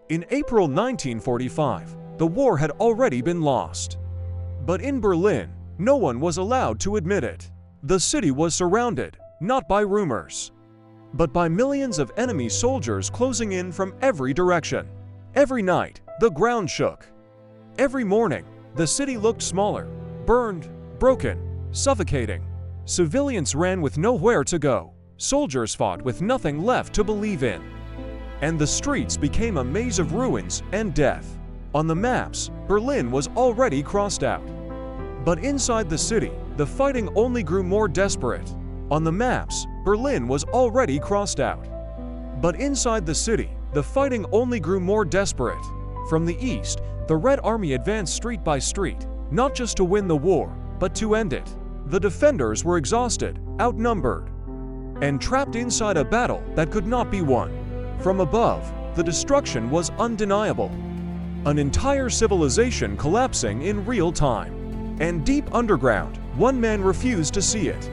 In April 1945, the war had already been lost. But in Berlin, no one was allowed to admit it. The city was surrounded, not by rumors, but by millions of enemy soldiers closing in from every direction. Every night, the ground shook. Every morning, the city looked smaller, burned, broken, suffocating. Civilians ran with nowhere to go. Soldiers fought with nothing left to believe in. And the streets became a maze of ruins and death. On the maps, Berlin was already crossed out. But inside the city, the fighting only grew more desperate. On the maps, Berlin was already crossed out. But inside the city, the fighting only grew more desperate. From the east, the Red Army advanced street by street, not just to win the war, but to end it. The defenders were exhausted, outnumbered, and trapped inside a battle that could not be won. From above, the destruction was undeniable. An entire civilization collapsing in real time. And deep underground, one man refused to see it.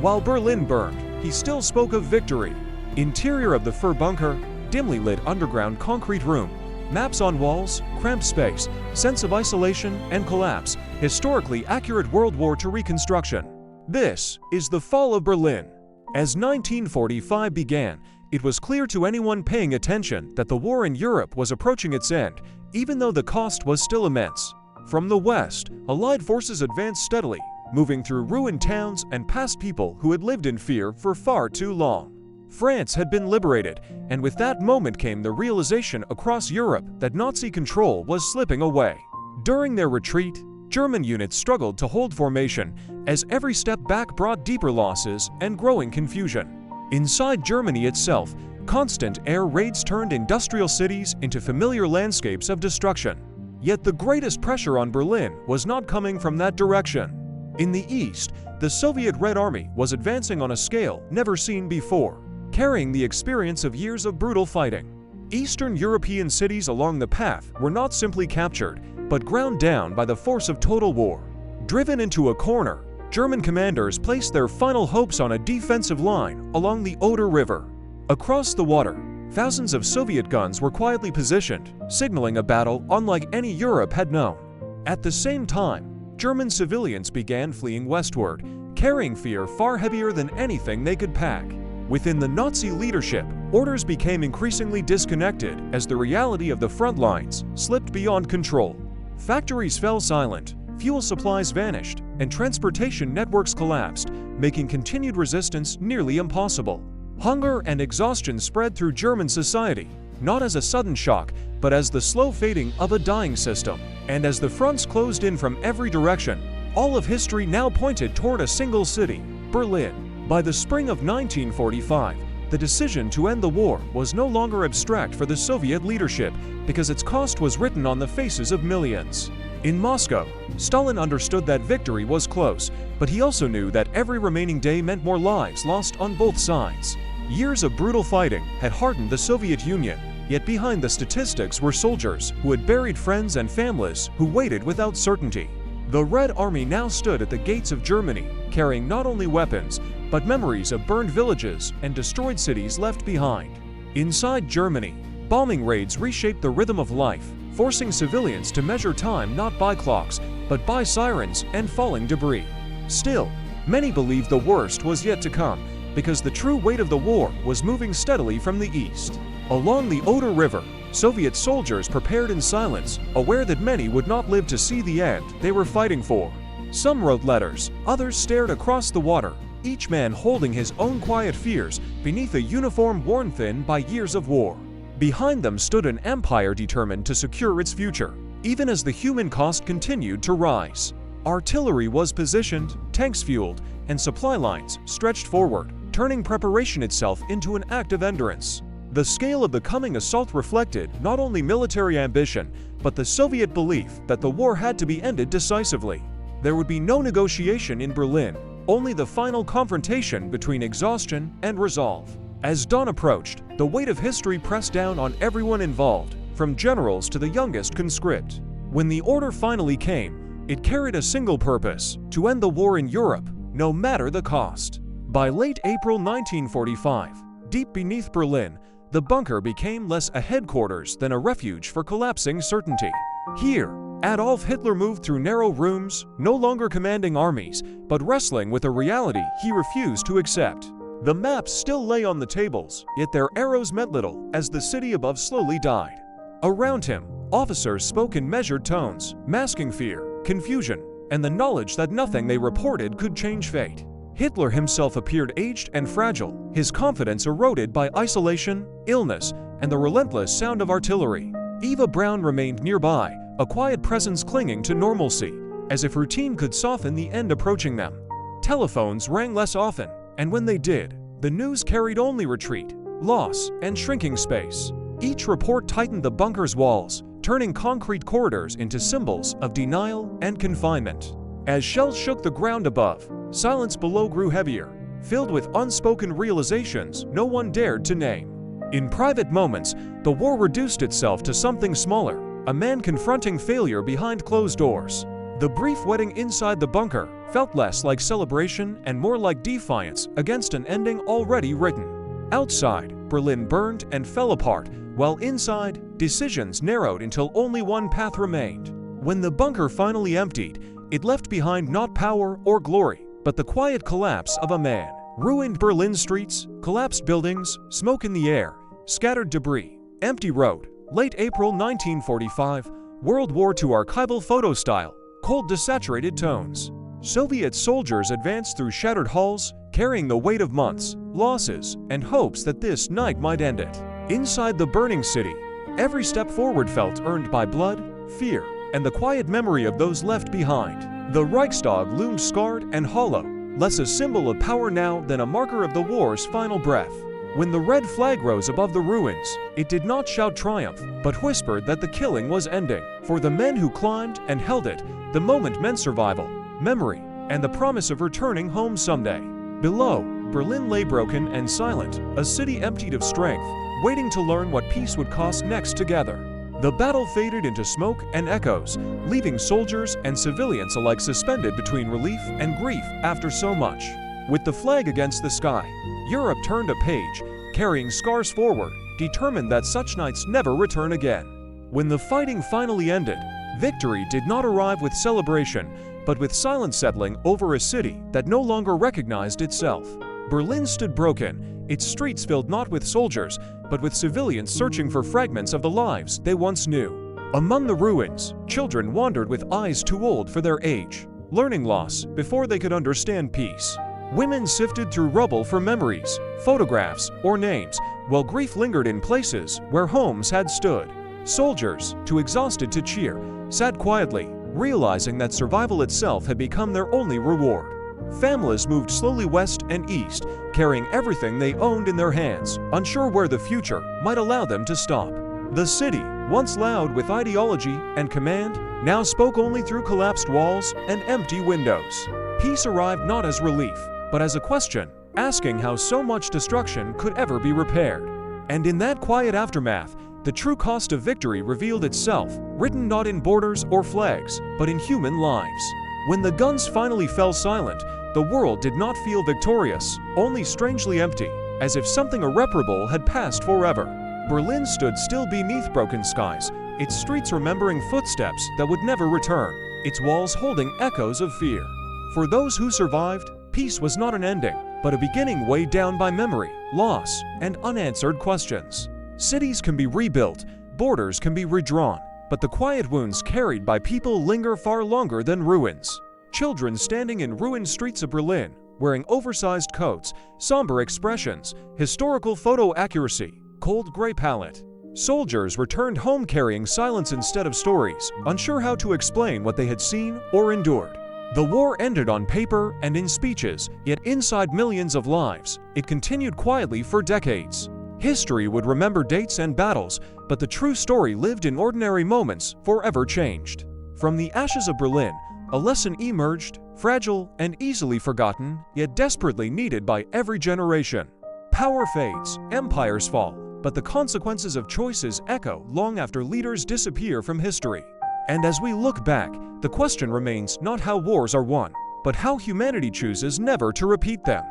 While Berlin burned, he still spoke of victory. Interior of the fur bunker, dimly lit underground concrete room, maps on walls, cramped space, sense of isolation and collapse, historically accurate World War II reconstruction. This is the fall of Berlin. As 1945 began, it was clear to anyone paying attention that the war in Europe was approaching its end, even though the cost was still immense. From the west, Allied forces advanced steadily, moving through ruined towns and past people who had lived in fear for far too long. France had been liberated, and with that moment came the realization across Europe that Nazi control was slipping away. During their retreat, German units struggled to hold formation, as every step back brought deeper losses and growing confusion. Inside Germany itself, constant air raids turned industrial cities into familiar landscapes of destruction. Yet the greatest pressure on Berlin was not coming from that direction. In the east, the Soviet Red Army was advancing on a scale never seen before, carrying the experience of years of brutal fighting. Eastern European cities along the path were not simply captured, but ground down by the force of total war. Driven into a corner, German commanders placed their final hopes on a defensive line along the Oder River. Across the water, thousands of Soviet guns were quietly positioned, signaling a battle unlike any Europe had known. At the same time, German civilians began fleeing westward, carrying fear far heavier than anything they could pack. Within the Nazi leadership, orders became increasingly disconnected as the reality of the front lines slipped beyond control. Factories fell silent, fuel supplies vanished, and transportation networks collapsed, making continued resistance nearly impossible. Hunger and exhaustion spread through German society, not as a sudden shock, but as the slow fading of a dying system. And as the fronts closed in from every direction, all of history now pointed toward a single city, Berlin. By the spring of 1945, the decision to end the war was no longer abstract for the Soviet leadership because its cost was written on the faces of millions. In Moscow, Stalin understood that victory was close, but he also knew that every remaining day meant more lives lost on both sides. Years of brutal fighting had hardened the Soviet Union, yet behind the statistics were soldiers who had buried friends and families who waited without certainty. The Red Army now stood at the gates of Germany, carrying not only weapons, but memories of burned villages and destroyed cities left behind. Inside Germany, bombing raids reshaped the rhythm of life, forcing civilians to measure time not by clocks, but by sirens and falling debris. Still, many believed the worst was yet to come, because the true weight of the war was moving steadily from the east. Along the Oder River, Soviet soldiers prepared in silence, aware that many would not live to see the end they were fighting for. Some wrote letters, others stared across the water, each man holding his own quiet fears beneath a uniform worn thin by years of war. Behind them stood an empire determined to secure its future, even as the human cost continued to rise. Artillery was positioned, tanks fueled, and supply lines stretched forward, turning preparation itself into an act of endurance. The scale of the coming assault reflected not only military ambition, but the Soviet belief that the war had to be ended decisively. There would be no negotiation in Berlin, only the final confrontation between exhaustion and resolve. As dawn approached, the weight of history pressed down on everyone involved, from generals to the youngest conscript. When the order finally came, it carried a single purpose: to end the war in Europe, no matter the cost. By late April 1945, deep beneath Berlin, the bunker became less a headquarters than a refuge for collapsing certainty. Here, Adolf Hitler moved through narrow rooms, no longer commanding armies, but wrestling with a reality he refused to accept. The maps still lay on the tables, yet their arrows meant little as the city above slowly died. Around him, officers spoke in measured tones, masking fear, confusion, and the knowledge that nothing they reported could change fate. Hitler himself appeared aged and fragile, his confidence eroded by isolation, illness, and the relentless sound of artillery. Eva Braun remained nearby, a quiet presence clinging to normalcy, as if routine could soften the end approaching them. Telephones rang less often, and when they did, the news carried only retreat, loss, and shrinking space. Each report tightened the bunker's walls, turning concrete corridors into symbols of denial and confinement. As shells shook the ground above, silence below grew heavier, filled with unspoken realizations no one dared to name. In private moments, the war reduced itself to something smaller, a man confronting failure behind closed doors. The brief wedding inside the bunker felt less like celebration and more like defiance against an ending already written. Outside, Berlin burned and fell apart, while inside, decisions narrowed until only one path remained. When the bunker finally emptied, it left behind not power or glory, but the quiet collapse of a man. Ruined Berlin streets, collapsed buildings, smoke in the air, scattered debris, empty road. Late April 1945, World War II archival photo style, cold desaturated tones. Soviet soldiers advanced through shattered halls, carrying the weight of months, losses, and hopes that this night might end it. Inside the burning city, every step forward felt earned by blood, fear, and the quiet memory of those left behind. The Reichstag loomed scarred and hollow, less a symbol of power now than a marker of the war's final breath. When the red flag rose above the ruins, it did not shout triumph, but whispered that the killing was ending. For the men who climbed and held it, the moment meant survival, memory, and the promise of returning home someday. Below, Berlin lay broken and silent, a city emptied of strength, waiting to learn what peace would cost next together. The battle faded into smoke and echoes, leaving soldiers and civilians alike suspended between relief and grief after so much. With the flag against the sky, Europe turned a page, carrying scars forward, determined that such nights never return again. When the fighting finally ended, victory did not arrive with celebration, but with silence settling over a city that no longer recognized itself. Berlin stood broken, its streets filled not with soldiers, but with civilians searching for fragments of the lives they once knew. Among the ruins, children wandered with eyes too old for their age, learning loss before they could understand peace. Women sifted through rubble for memories, photographs, or names, while grief lingered in places where homes had stood. Soldiers, too exhausted to cheer, sat quietly, realizing that survival itself had become their only reward. Families moved slowly west and east, carrying everything they owned in their hands, unsure where the future might allow them to stop. The city, once loud with ideology and command, now spoke only through collapsed walls and empty windows. Peace arrived not as relief, but as a question, asking how so much destruction could ever be repaired. And in that quiet aftermath, the true cost of victory revealed itself, written not in borders or flags, but in human lives. When the guns finally fell silent, the world did not feel victorious, only strangely empty, as if something irreparable had passed forever. Berlin stood still beneath broken skies, its streets remembering footsteps that would never return, its walls holding echoes of fear. For those who survived, peace was not an ending, but a beginning weighed down by memory, loss, and unanswered questions. Cities can be rebuilt, borders can be redrawn, but the quiet wounds carried by people linger far longer than ruins. Children standing in ruined streets of Berlin, wearing oversized coats, somber expressions, historical photo accuracy, cold gray palette. Soldiers returned home carrying silence instead of stories, unsure how to explain what they had seen or endured. The war ended on paper and in speeches, yet inside millions of lives, it continued quietly for decades. History would remember dates and battles, but the true story lived in ordinary moments, forever changed. From the ashes of Berlin, a lesson emerged, fragile and easily forgotten, yet desperately needed by every generation. Power fades, empires fall, but the consequences of choices echo long after leaders disappear from history. And as we look back, the question remains not how wars are won, but how humanity chooses never to repeat them.